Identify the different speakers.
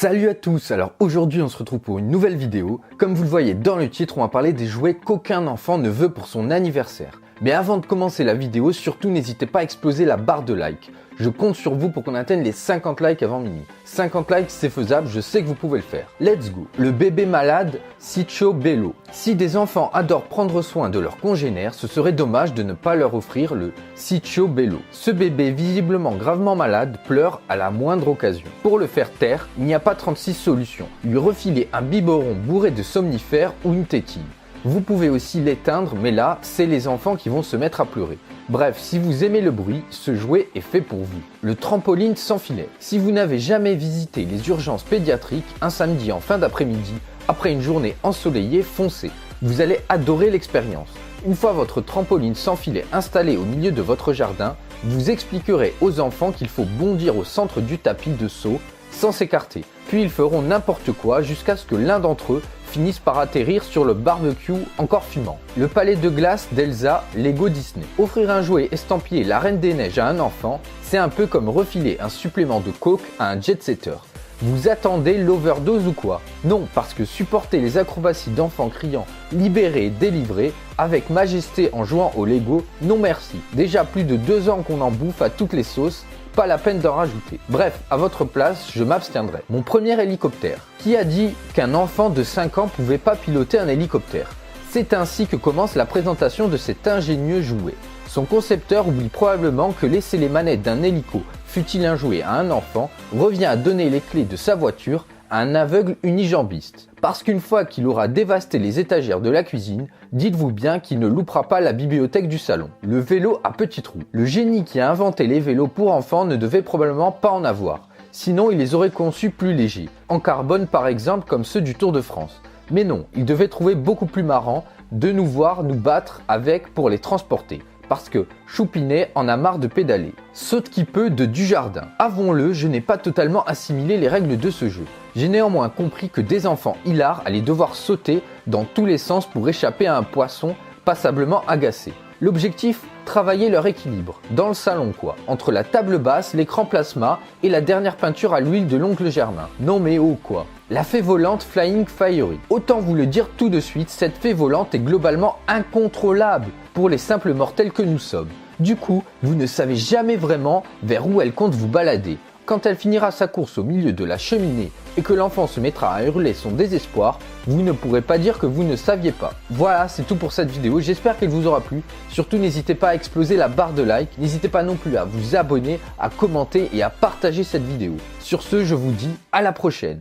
Speaker 1: Salut à tous, alors aujourd'hui on se retrouve pour une nouvelle vidéo. Comme vous le voyez dans le titre, on va parler des jouets qu'aucun enfant ne veut pour son anniversaire. Mais avant de commencer la vidéo, surtout n'hésitez pas à exploser la barre de likes. Je compte sur vous pour qu'on atteigne les 50 likes avant minuit. 50 likes c'est faisable, je sais que vous pouvez le faire. Let's go. Le bébé malade, Ciccio Bello. Si des enfants adorent prendre soin de leurs congénères, ce serait dommage de ne pas leur offrir le Ciccio Bello. Ce bébé visiblement gravement malade pleure à la moindre occasion. Pour le faire taire, il n'y a pas 36 solutions. Lui refiler un biberon bourré de somnifères ou une tétine. Vous pouvez aussi l'éteindre, mais là, c'est les enfants qui vont se mettre à pleurer. Bref, si vous aimez le bruit, ce jouet est fait pour vous. Le trampoline sans filet. Si vous n'avez jamais visité les urgences pédiatriques, un samedi en fin d'après-midi, après une journée ensoleillée, foncez. Vous allez adorer l'expérience. Une fois votre trampoline sans filet installé au milieu de votre jardin, vous expliquerez aux enfants qu'il faut bondir au centre du tapis de saut sans s'écarter. Puis ils feront n'importe quoi jusqu'à ce que l'un d'entre eux finissent par atterrir sur le barbecue encore fumant. Le palais de glace d'Elsa, Lego Disney. Offrir un jouet estampillé La Reine des Neiges à un enfant, c'est un peu comme refiler un supplément de coke à un jet-setter. Vous attendez l'overdose ou quoi? Non, parce que supporter les acrobaties d'enfants criant « libéré, délivré » avec majesté en jouant au Lego, non merci. Déjà plus de 2 ans qu'on en bouffe à toutes les sauces, pas la peine d'en rajouter. Bref, à votre place, je m'abstiendrai. Mon premier hélicoptère. Qui a dit qu'un enfant de 5 ans pouvait pas piloter un hélicoptère? C'est ainsi que commence la présentation de cet ingénieux jouet. Son concepteur oublie probablement que laisser les manettes d'un hélico, fût-il un jouet à un enfant, revient à donner les clés de sa voiture à un aveugle unijambiste. Parce qu'une fois qu'il aura dévasté les étagères de la cuisine, dites-vous bien qu'il ne loupera pas la bibliothèque du salon. Le vélo à petits trous. Le génie qui a inventé les vélos pour enfants ne devait probablement pas en avoir. Sinon, il les aurait conçus plus légers, en carbone par exemple comme ceux du Tour de France. Mais non, il devait trouver beaucoup plus marrant de nous voir nous battre avec pour les transporter. Parce que Choupinet en a marre de pédaler. Saute qui peut de Dujardin. Avouons-le, je n'ai pas totalement assimilé les règles de ce jeu. J'ai néanmoins compris que des enfants hilars allaient devoir sauter dans tous les sens pour échapper à un poisson passablement agacé. L'objectif, travailler leur équilibre. Dans le salon quoi, entre la table basse, l'écran plasma et la dernière peinture à l'huile de l'oncle Germain. Non mais oh quoi. La fée volante Flying Fiery. Autant vous le dire tout de suite, cette fée volante est globalement incontrôlable pour les simples mortels que nous sommes. Du coup, vous ne savez jamais vraiment vers où elle compte vous balader. Quand elle finira sa course au milieu de la cheminée et que l'enfant se mettra à hurler son désespoir, vous ne pourrez pas dire que vous ne saviez pas. Voilà, c'est tout pour cette vidéo, j'espère qu'elle vous aura plu. Surtout n'hésitez pas à exploser la barre de like, n'hésitez pas non plus à vous abonner, à commenter et à partager cette vidéo. Sur ce, je vous dis à la prochaine.